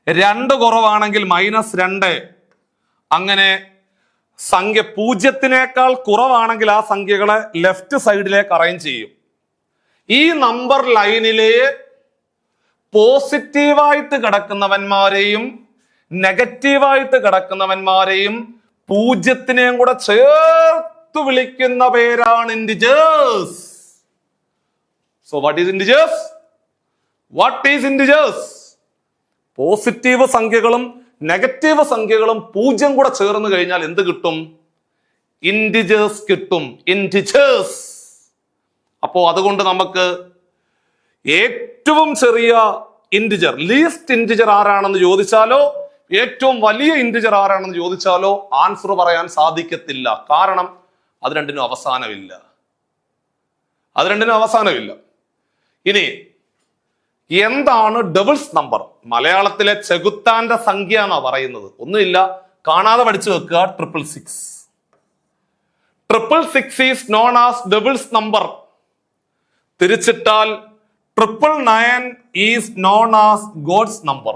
2 കുറവാണെങ്കിൽ -2. അങ്ങനെ സംഖ്യ 0-നേക്കാൾ കുറവാണെങ്കിൽ ആ സംഖ്യകളെ ലെഫ്റ്റ് സൈഡിലേക്ക് അറേഞ്ച് ചെയ്യും. ഈ നമ്പർ ലൈനിലെ പോസിറ്റീവായിട്ട് കിടക്കുന്നവന്മാരെയും നെഗറ്റീവായിട്ട് കിടക്കുന്നവന്മാരെയും 0-നെയും കൂടെ ചേർത്ത് വിളിക്കുന്ന പേരാണ് integers. So what is integers? What is integers? Positive സംഖ്യകളും നെഗറ്റീവ് സംഖ്യകളും 0 കൂടെ ചേർന്ന് കഴിഞ്ഞാൽ എന്ത് കിട്ടും? ഇൻഡിജേഴ്സ് കിട്ടും. ഇൻഡിജേഴ്സ്. അപ്പോ അതുകൊണ്ട് നമുക്ക് ഏറ്റവും ചെറിയ ഇൻഡിജർ, ലീസ്റ്റ് ഇൻഡിജർ ആരാണെന്ന് ചോദിച്ചാലോ ഏറ്റവും വലിയ ഇൻഡിജർ ആരാണെന്ന് ചോദിച്ചാലോ ആൻസർ പറയാൻ സാധിക്കത്തില്ല. കാരണം അത് രണ്ടിനും അവസാനമില്ല. അത് രണ്ടിനും അവസാനമില്ല. ഇനി എന്താണ് ഡബിൾസ് നമ്പർ? മലയാളത്തിലെ ചെകുത്താന്റെ സംഖ്യ എന്നാ പറയുന്നത്. ഒന്നുമില്ല, കാണാതെ പഠിച്ചു വെക്കുക. 666. 666 is known as doubles number. തിരിച്ചിട്ടാൽ 999 is known as God's number.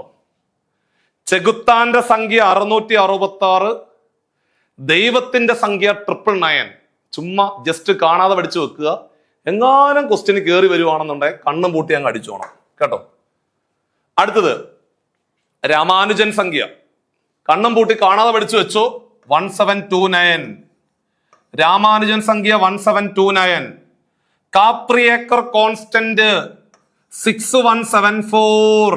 ചെകുത്താന്റെ സംഖ്യ 666, ദൈവത്തിന്റെ സംഖ്യ 999. ചുമ്മാ ജസ്റ്റ് കാണാതെ പഠിച്ചു വെക്കുക. എങ്ങാനും ക്വസ്റ്റ്യന് കയറി വരുവാണെന്നുണ്ടെങ്കിൽ കണ്ണും പൂട്ടി അങ്ങ് അടിച്ചോണം കേട്ടോ. അടുത്തത് രാമാനുജൻ സംഖ്യ. കണ്ണും പൂട്ടി കാണാതെ പഠിച്ചു വെച്ചോ. 1729. രാമാനുജൻ സംഖ്യ 1729. കാപ്രിയേക്കർ കോൺസ്റ്റന്റ് 6174.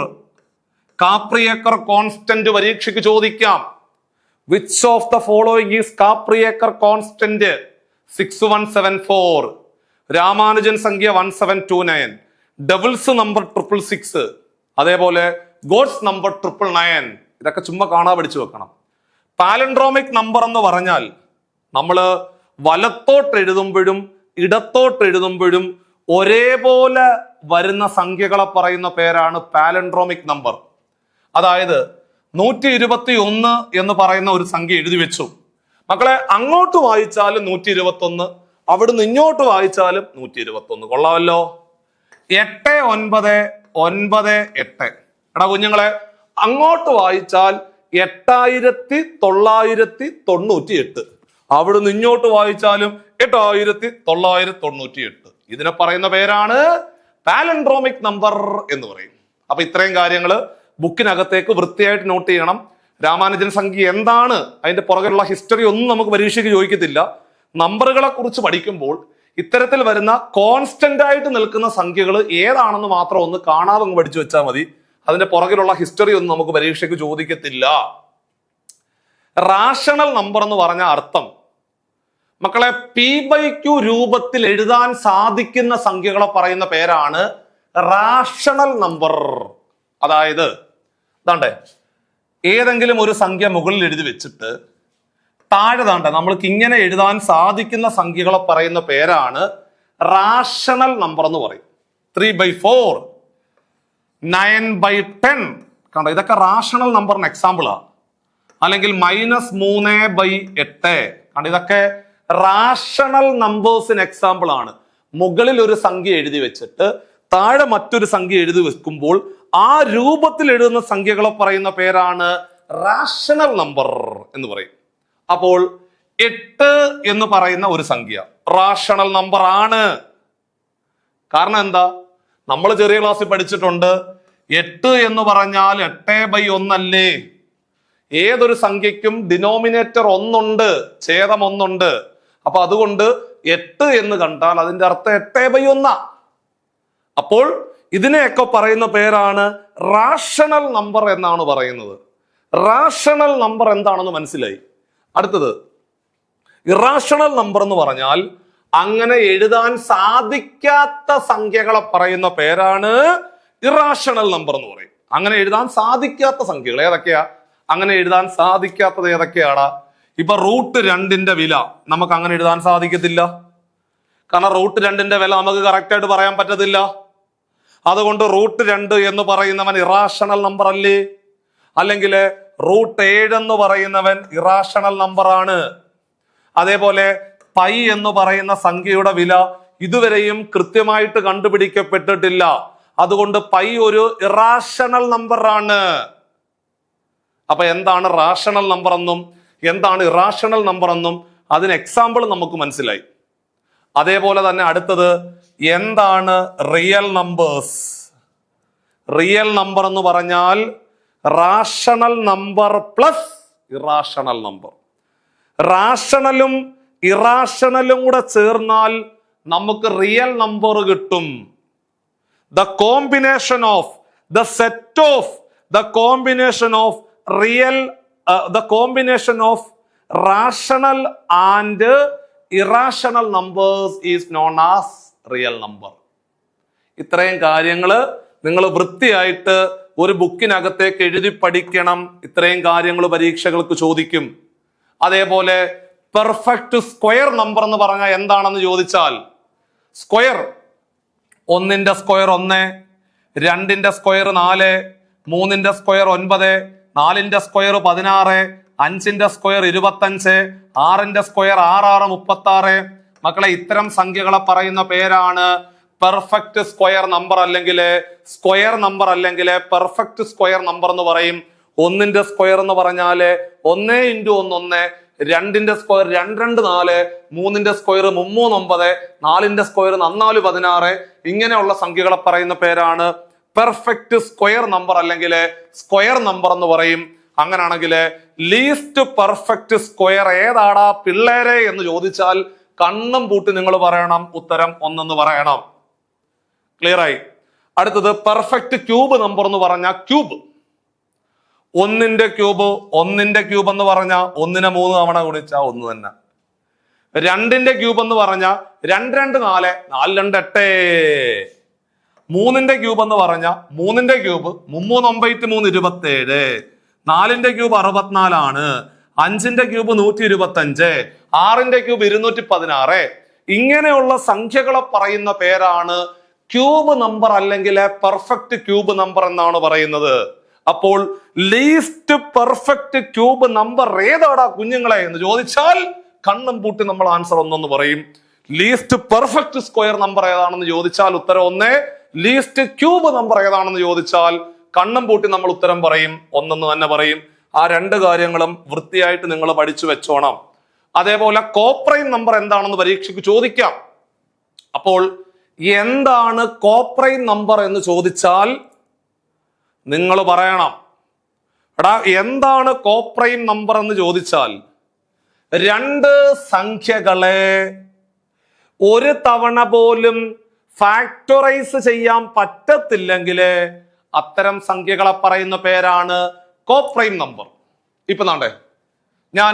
കാപ്രിയേക്കർ കോൺസ്റ്റന്റ് പരീക്ഷയ്ക്ക് ചോദിക്കാം. Which of the following is Kaprekar constant? 6174. Ramanujan സംഖ്യ 1729. Doubles number 666. അതേപോലെ ഗോഡ്സ് നമ്പർ 999. ഇതൊക്കെ ചുമ്മാ കാണാതെ പഠിച്ചു വെക്കണം. പാലൻഡ്രോമിക് നമ്പർ എന്ന് പറഞ്ഞാൽ നമ്മൾ വലത്തോട്ട് എഴുതുമ്പോഴും ഇടത്തോട്ട് എഴുതുമ്പോഴും ഒരേപോലെ വരുന്ന സംഖ്യകളെ പറയുന്ന പേരാണ് പാലൻഡ്രോമിക് നമ്പർ. അതായത് 121 എന്ന് പറയുന്ന ഒരു സംഖ്യ എഴുതി വെച്ചു. മക്കളെ, അങ്ങോട്ട് വായിച്ചാലും 121, അവിടുന്ന് ഇങ്ങോട്ട് വായിച്ചാലും 121. കൊള്ളാമല്ലോ. 8998. എടാ കുഞ്ഞുങ്ങളെ, അങ്ങോട്ട് വായിച്ചാൽ 8998, അവിടുന്ന് ഇങ്ങോട്ട് വായിച്ചാലും 8998. ഇതിനെ പറയുന്ന പേരാണ് പാലൻഡ്രോമിക് നമ്പർ എന്ന് പറയും. അപ്പൊ ഇത്രയും കാര്യങ്ങൾ ബുക്കിനകത്തേക്ക് വൃത്തിയായിട്ട് നോട്ട് ചെയ്യണം. രാമാനുജൻ സംഖ്യ എന്താണ്, അതിന്റെ പുറകിലുള്ള ഹിസ്റ്ററി ഒന്നും നമുക്ക് പരീക്ഷയ്ക്ക് ചോദിക്കത്തില്ല. നമ്പറുകളെ കുറിച്ച് പഠിക്കുമ്പോൾ ഇത്തരത്തിൽ വരുന്ന കോൺസ്റ്റന്റ് ആയിട്ട് നിൽക്കുന്ന സംഖ്യകൾ ഏതാണെന്ന് മാത്രം ഒന്ന് കാണാതെ ഒന്ന് പഠിച്ചു വെച്ചാൽ മതി. അതിന്റെ പുറകിലുള്ള ഹിസ്റ്ററി ഒന്നും നമുക്ക് പരീക്ഷയ്ക്ക് ചോദിക്കത്തില്ല. റാഷണൽ നമ്പർ എന്ന് പറഞ്ഞ അർത്ഥം മക്കളെ P/Q രൂപത്തിൽ എഴുതാൻ സാധിക്കുന്ന സംഖ്യകളെ പറയുന്ന പേരാണ് റാഷണൽ നമ്പർ. അതായത് ദാണ്ടേ ഏതെങ്കിലും ഒരു സംഖ്യ മുകളിൽ എഴുതി വെച്ചിട്ട് താഴെ താണ്ട നമ്മൾക്ക് ഇങ്ങനെ എഴുതാൻ സാധിക്കുന്ന സംഖ്യകളെ പറയുന്ന പേരാണ് റാഷണൽ നമ്പർ എന്ന് പറയും. 3/4, 9/10. കണ്ടോ, ഇതൊക്കെ റാഷണൽ നമ്പറിന് എക്സാമ്പിളാ. അല്ലെങ്കിൽ -3/8. കണ്ടോ, ഇതൊക്കെ റാഷണൽ നമ്പേഴ്സിന് എക്സാമ്പിൾ ആണ്. മുകളിൽ ഒരു സംഖ്യ എഴുതി വെച്ചിട്ട് താഴെ മറ്റൊരു സംഖ്യ എഴുതി വെക്കുമ്പോൾ ആ രൂപത്തിൽ എഴുതുന്ന സംഖ്യകളെ പറയുന്ന പേരാണ് റാഷണൽ നമ്പർ എന്ന് പറയും. അപ്പോൾ 8 എന്ന് പറയുന്ന ഒരു സംഖ്യ റാഷണൽ നമ്പർ ആണ്. കാരണം എന്താ? നമ്മൾ ചെറിയ ക്ലാസ്സിൽ പഠിച്ചിട്ടുണ്ട് 8 എന്ന് പറഞ്ഞാൽ 8/1 അല്ലേ? ഏതൊരു സംഖ്യക്കും ഡിനോമിനേറ്റർ 1 ഉണ്ട്, ഛേദം 1 ഉണ്ട്. അപ്പൊ അതുകൊണ്ട് 8 എന്ന് കണ്ടാൽ അതിന്റെ അർത്ഥം 8/1. അപ്പോൾ ഇതിനെയൊക്കെ പറയുന്ന പേരാണ് റാഷണൽ നമ്പർ എന്നാണ് പറയുന്നത്. റാഷണൽ നമ്പർ എന്താണെന്ന് മനസ്സിലായി. അടുത്തത് ഇറാഷണൽ നമ്പർ എന്ന് പറഞ്ഞാൽ അങ്ങനെ എഴുതാൻ സാധിക്കാത്ത സംഖ്യകളെ പറയുന്ന പേരാണ് ഇറാഷണൽ നമ്പർ എന്ന് പറയും. അങ്ങനെ എഴുതാൻ സാധിക്കാത്ത സംഖ്യകൾ ഏതൊക്കെയാ? അങ്ങനെ എഴുതാൻ സാധിക്കാത്തത് ഏതൊക്കെയാണ്? ഇപ്പൊ √2ന്റെ വില നമുക്ക് അങ്ങനെ എഴുതാൻ സാധിക്കത്തില്ല. കാരണം √2ന്റെ വില നമുക്ക് കറക്റ്റ് ആയിട്ട് പറയാൻ പറ്റത്തില്ല. അതുകൊണ്ട് √2 എന്ന് പറയുന്നവൻ ഇറാഷണൽ നമ്പർ അല്ലേ? അല്ലെങ്കിൽ √7 എന്ന് പറയുന്നവൻ ഇറാഷണൽ നമ്പർ ആണ്. അതേപോലെ പൈ എന്ന് പറയുന്ന സംഖ്യയുടെ വില ഇതുവരെയും കൃത്യമായിട്ട് കണ്ടുപിടിക്കപ്പെട്ടിട്ടില്ല. അതുകൊണ്ട് പൈ ഒരു ഇറാഷണൽ നമ്പർ ആണ്. അപ്പൊ എന്താണ് റാഷണൽ നമ്പർ എന്നും എന്താണ് ഇറാഷണൽ നമ്പർ എന്നും അതിന് എക്സാമ്പിൾ നമുക്ക് മനസ്സിലായി. അതേപോലെ തന്നെ അടുത്തത് എന്താണ് റിയൽ നമ്പേഴ്സ്? റിയൽ നമ്പർ എന്ന് പറഞ്ഞാൽ rational number plus irrational number. റാഷണലും ഇറാഷണലും കൂടെ ചേർന്നാൽ നമുക്ക് റിയൽ നമ്പർ കിട്ടും. The combination of the set of the combination of real the combination of rational and irrational numbers is known as real number. ഇത്രയും കാര്യങ്ങൾ നിങ്ങൾ വൃത്തിയായിട്ട് ഒരു ബുക്കിനകത്തേക്ക് എഴുതി പഠിക്കണം. ഇത്രയും കാര്യങ്ങൾ പരീക്ഷകൾക്ക് ചോദിക്കും. അതേപോലെ പെർഫെക്റ്റ് സ്ക്വയർ നമ്പർ എന്ന് പറഞ്ഞാൽ എന്താണെന്ന് ചോദിച്ചാൽ, സ്ക്വയർ 1ന്റെ സ്ക്വയർ 1, 2ന്റെ സ്ക്വയർ 4, 3ന്റെ സ്ക്വയർ 9, 4ന്റെ സ്ക്വയർ 16, 5ന്റെ സ്ക്വയർ 25, 6ന്റെ സ്ക്വയർ 6 36. മക്കളെ, ഇത്തരം സംഖ്യകളെ പറയുന്ന പേരാണ് പെർഫെക്റ്റ് സ്ക്വയർ നമ്പർ അല്ലെങ്കിൽ സ്ക്വയർ നമ്പർ അല്ലെങ്കിൽ പെർഫെക്റ്റ് സ്ക്വയർ നമ്പർ എന്ന് പറയും. 1ന്റെ സ്ക്വയർ എന്ന് പറഞ്ഞാല് 1 × 1 1, 2ന്റെ സ്ക്വയർ 2 2 4, 3ന്റെ സ്ക്വയർ 3 9, 4ന്റെ സ്ക്വയർ 4 16. ഇങ്ങനെയുള്ള സംഖ്യകളെ പറയുന്ന പേരാണ് പെർഫെക്റ്റ് സ്ക്വയർ നമ്പർ അല്ലെങ്കിൽ സ്ക്വയർ നമ്പർ എന്ന് പറയും. അങ്ങനാണെങ്കിൽ ലീസ്റ്റ് പെർഫെക്റ്റ് സ്ക്വയർ ഏതാടാ പിള്ളേരെ എന്ന് ചോദിച്ചാൽ കണ്ണും പൂട്ടി നിങ്ങൾ പറയണം, ഉത്തരം 1 എന്ന് പറയണം. ക്ലിയർ ആയി? അടുത്തത് പെർഫെക്റ്റ് ക്യൂബ് നമ്പർ എന്ന് പറഞ്ഞാൽ ക്യൂബ് 1ന്റെ ക്യൂബ് എന്ന് പറഞ്ഞാൽ 1നെ 3 തവണ ഗുണിച്ചാൽ 1 തന്നെ. 2ന്റെ ക്യൂബ് എന്ന് പറഞ്ഞാൽ 2 2 4, 4 2 8. 3ന്റെ ക്യൂബ് എന്ന് പറഞ്ഞാൽ 3ന്റെ ക്യൂബ് 3 9 3 27. 4ന്റെ ക്യൂബ് 64 ആണ്. 5ന്റെ ക്യൂബ് 125, 6ന്റെ ക്യൂബ് 216. ഇങ്ങനെയുള്ള സംഖ്യകളെ പറയുന്ന പേരാണ് ക്യൂബ് നമ്പർ അല്ലെങ്കിൽ പെർഫെക്റ്റ് ക്യൂബ് നമ്പർ എന്നാണ് പറയുന്നത്. അപ്പോൾ ലീസ്റ്റ് പെർഫെക്റ്റ് ക്യൂബ് നമ്പർ ഏതാടാ കുഞ്ഞുങ്ങളെ എന്ന് ചോദിച്ചാൽ കണ്ണും പൂട്ടി നമ്മൾ ആൻസർ 1 എന്ന് പറയും. ലീസ്റ്റ് പെർഫെക്റ്റ് സ്ക്വയർ നമ്പർ ഏതാണെന്ന് ചോദിച്ചാൽ ഉത്തരം 1. ലീസ്റ്റ് ക്യൂബ് നമ്പർ ഏതാണെന്ന് ചോദിച്ചാൽ കണ്ണും പൂട്ടി നമ്മൾ ഉത്തരം പറയും 1 എന്ന് തന്നെ പറയും. ആ 2 കാര്യങ്ങളും വൃത്തിയായിട്ട് നിങ്ങൾ പഠിച്ചു വെച്ചോണം. അതേപോലെ കോപ്രൈം നമ്പർ എന്താണെന്ന് പരീക്ഷയ്ക്ക് ചോദിക്കാം. അപ്പോൾ എന്താണ് കോപ്രൈം നമ്പർ എന്ന് ചോദിച്ചാൽ നിങ്ങൾ പറയണം, എടാ എന്താണ് കോപ്രൈം നമ്പർ എന്ന് ചോദിച്ചാൽ 2 സംഖ്യകളെ ഒരു തവണ പോലും ഫാക്ടറൈസ് ചെയ്യാൻ പറ്റത്തില്ലെങ്കിൽ അത്തരം സംഖ്യകളെ പറയുന്ന പേരാണ് കോപ്രൈം നമ്പർ. ഇപ്പൊ ഞാൻ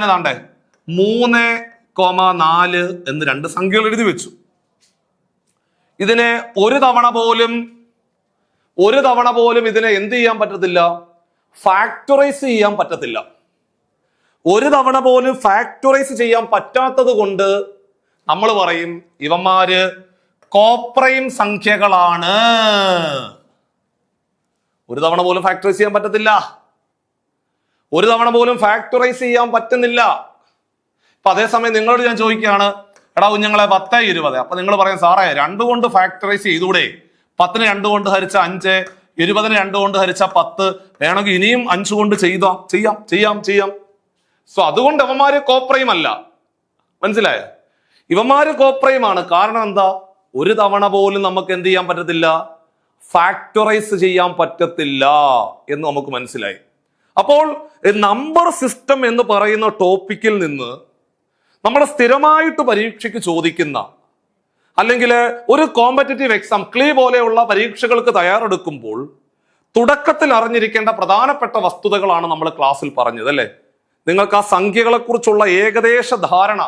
3,4 എന്ന് 2 സംഖ്യകൾ എഴുതി വെച്ചു. ഇതിനെ ഒരു തവണ പോലും ഇതിനെ എന്ത് ചെയ്യാൻ പറ്റത്തില്ല? ഫാക്ടറൈസ് ചെയ്യാൻ പറ്റത്തില്ല. ഒരു തവണ പോലും ഫാക്ടറൈസ് ചെയ്യാൻ പറ്റാത്തത് കൊണ്ട് നമ്മൾ പറയും ഇവന്മാര് കോപ്രൈം സംഖ്യകളാണ്. ഒരു തവണ പോലും ഫാക്ടറൈസ് ചെയ്യാൻ പറ്റത്തില്ല. ഒരു തവണ പോലും ഫാക്ടറൈസ് ചെയ്യാൻ പറ്റുന്നില്ല. അപ്പൊ അതേസമയം നിങ്ങളോട് ഞാൻ ചോദിക്കുകയാണ്, എടാ കുഞ്ഞുങ്ങളെ 10 20. അപ്പൊ നിങ്ങൾ പറയും സാറേ 2 കൊണ്ട് ഫാക്ടറൈസ് ചെയ്തൂടെ? 10നെ 2 കൊണ്ട് ഹരിച്ച 5, 20നെ 2 കൊണ്ട് ഹരിച്ച 10. വേണമെങ്കിൽ ഇനിയും 5 കൊണ്ട് ചെയ്യാം. സോ അതുകൊണ്ട് ഇവന്മാര് കോപ്രൈം അല്ല. മനസ്സിലായ? ഇവന്മാര് കോപ്രൈം ആണ്. കാരണം എന്താ? ഒരു തവണ പോലും നമുക്ക് എന്ത് ചെയ്യാൻ പറ്റത്തില്ല, ഫാക്ടറൈസ് ചെയ്യാൻ പറ്റത്തില്ല എന്ന് നമുക്ക് മനസ്സിലായി. അപ്പോൾ നമ്പർ സിസ്റ്റം എന്ന് പറയുന്ന ടോപ്പിക്കിൽ നിന്ന് നമ്മൾ സ്ഥിരമായിട്ട് പരീക്ഷയ്ക്ക് ചോദിക്കുന്ന അല്ലെങ്കിൽ ഒരു കോമ്പറ്റേറ്റീവ് എക്സാം ക്ലീ പോലെയുള്ള പരീക്ഷകൾക്ക് തയ്യാറെടുക്കുമ്പോൾ തുടക്കത്തിൽ അറിഞ്ഞിരിക്കേണ്ട പ്രധാനപ്പെട്ട വസ്തുതകളാണ് നമ്മൾ ക്ലാസ്സിൽ പറഞ്ഞത് അല്ലേ. നിങ്ങൾക്ക് ആ സംഖ്യകളെ കുറിച്ചുള്ള ഏകദേശ ധാരണ,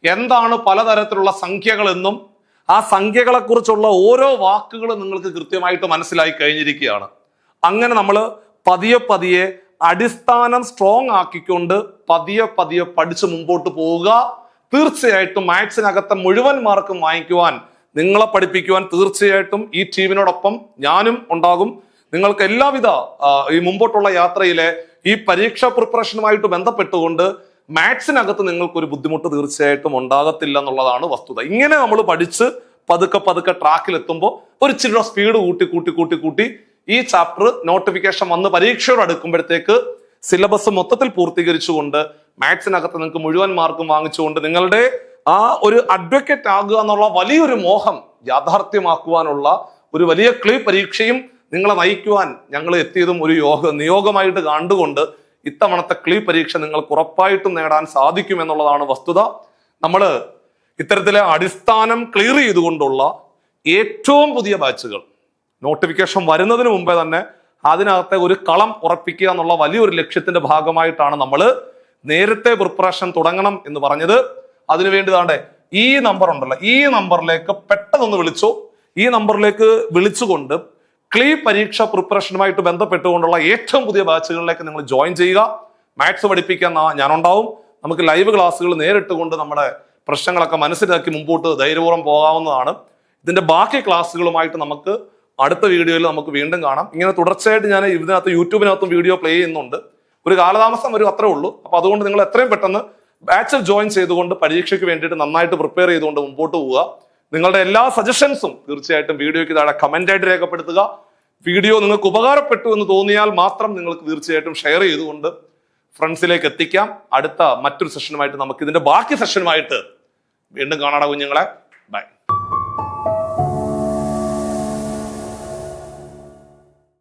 എന്താണ് പലതരത്തിലുള്ള സംഖ്യകളെന്നും ആ സംഖ്യകളെ കുറിച്ചുള്ള ഓരോ വാക്കുകളും നിങ്ങൾക്ക് കൃത്യമായിട്ട് മനസ്സിലായി കഴിഞ്ഞിരിക്കുകയാണ്. അങ്ങനെ നമ്മൾ പതിയെ പതിയെ അടിസ്ഥാനം സ്ട്രോങ് ആക്കിക്കൊണ്ട് പതിയെ പതിയെ പഠിച്ച് മുമ്പോട്ട് പോവുക. തീർച്ചയായിട്ടും മാത്സിനകത്തെ മുഴുവൻ മാർക്കും വാങ്ങിക്കുവാൻ, നിങ്ങളെ പഠിപ്പിക്കുവാൻ തീർച്ചയായിട്ടും ഈ ടീമിനോടൊപ്പം ഞാനും ഉണ്ടാകും. നിങ്ങൾക്ക് എല്ലാവിധ ഈ മുമ്പോട്ടുള്ള യാത്രയിലെ ഈ പരീക്ഷാ പ്രിപ്പറേഷനുമായിട്ട് ബന്ധപ്പെട്ടുകൊണ്ട് മാത്സിനകത്ത് നിങ്ങൾക്കൊരു ബുദ്ധിമുട്ട് തീർച്ചയായിട്ടും ഉണ്ടാകത്തില്ല എന്നുള്ളതാണ് വസ്തുത. ഇങ്ങനെ നമ്മൾ പഠിച്ച് പതുക്കെ പതുക്കെ ട്രാക്കിലെത്തുമ്പോൾ ഒരു ഇച്ചിരി സ്പീഡ് കൂട്ടി കൂട്ടി കൂട്ടി കൂട്ടി ഈ ചാപ്റ്റർ നോട്ടിഫിക്കേഷൻ വന്ന് പരീക്ഷയോട് അടുക്കുമ്പോഴത്തേക്ക് സിലബസ് മൊത്തത്തിൽ പൂർത്തീകരിച്ചുകൊണ്ട് മാത്സിനകത്ത് നിങ്ങൾക്ക് മുഴുവൻ മാർക്കും വാങ്ങിച്ചുകൊണ്ട് നിങ്ങളുടെ ആ ഒരു അഡ്വക്കേറ്റ് ആകുക എന്നുള്ള വലിയൊരു മോഹം യാഥാർത്ഥ്യമാക്കുവാനുള്ള ഒരു വലിയ ക്ലീ പരീക്ഷയും നിങ്ങളെ നയിക്കുവാൻ ഞങ്ങൾ എത്തിയതും ഒരു നിയോഗമായിട്ട് കണ്ടുകൊണ്ട് ഇത്തവണത്തെ ക്ലീ പരീക്ഷ നിങ്ങൾക്ക് ഉറപ്പായിട്ടും നേടാൻ സാധിക്കും എന്നുള്ളതാണ് വസ്തുത. നമ്മൾ ഇത്തരത്തിലെ അടിസ്ഥാനം ക്ലിയർ ചെയ്തുകൊണ്ടുള്ള ഏറ്റവും പുതിയ ബാച്ചുകൾ നോട്ടിഫിക്കേഷൻ വരുന്നതിന് മുമ്പേ തന്നെ അതിനകത്തെ ഒരു കളം ഉറപ്പിക്കുക എന്നുള്ള വലിയൊരു ലക്ഷ്യത്തിന്റെ ഭാഗമായിട്ടാണ് നമ്മൾ നേരത്തെ പ്രിപ്പറേഷൻ തുടങ്ങണം എന്ന് പറഞ്ഞത്. അതിനുവേണ്ടി താണ്ടെ ഈ നമ്പർ ഉണ്ടല്ലോ, ഈ നമ്പറിലേക്ക് പെട്ടെന്ന് വിളിച്ചോ. ഈ നമ്പറിലേക്ക് വിളിച്ചുകൊണ്ട് ക്ലീ പരീക്ഷ പ്രിപ്പറേഷനുമായിട്ട് ബന്ധപ്പെട്ടുകൊണ്ടുള്ള ഏറ്റവും പുതിയ ബാച്ചുകളിലേക്ക് നിങ്ങൾ ജോയിൻ ചെയ്യുക. മാത്സ് പഠിപ്പിക്കാൻ ഞാനുണ്ടാവും. നമുക്ക് ലൈവ് ക്ലാസ്സുകൾ നേരിട്ട് കൊണ്ട് നമ്മുടെ പ്രശ്നങ്ങളൊക്കെ മനസ്സിലാക്കി മുമ്പോട്ട് ധൈര്യപൂർവ്വം പോകാവുന്നതാണ്. ഇതിന്റെ ബാക്കി ക്ലാസ്സുകളുമായിട്ട് നമുക്ക് അടുത്ത വീഡിയോയിൽ നമുക്ക് വീണ്ടും കാണാം. ഇങ്ങനെ തുടർച്ചയായിട്ട് ഞാൻ ഇതിനകത്ത് യൂട്യൂബിനകത്തും വീഡിയോ പ്ലേ ചെയ്യുന്നുണ്ട്. ഒരു കാലതാമസം വരും, അത്രേ ഉള്ളൂ. അപ്പൊ അതുകൊണ്ട് നിങ്ങൾ എത്രയും പെട്ടെന്ന് ബാച്ചിൽ ജോയിൻ ചെയ്തുകൊണ്ട് പരീക്ഷയ്ക്ക് വേണ്ടിയിട്ട് നന്നായിട്ട് പ്രിപ്പയർ ചെയ്തുകൊണ്ട് മുമ്പോട്ട് പോവുക. നിങ്ങളുടെ എല്ലാ സജഷൻസും തീർച്ചയായിട്ടും വീഡിയോയ്ക്ക് താഴെ കമന്റ് ആയിട്ട് രേഖപ്പെടുത്തുക. വീഡിയോ നിങ്ങൾക്ക് ഉപകാരപ്പെട്ടു എന്ന് തോന്നിയാൽ മാത്രം നിങ്ങൾക്ക് തീർച്ചയായിട്ടും ഷെയർ ചെയ്തുകൊണ്ട് ഫ്രണ്ട്സിലേക്ക് എത്തിക്കാം. അടുത്ത മറ്റൊരു സെഷനുമായിട്ട് നമുക്ക് ഇതിന്റെ ബാക്കി സെഷനുമായിട്ട് വീണ്ടും കാണാം കുഞ്ഞുങ്ങളെ. ബൈ.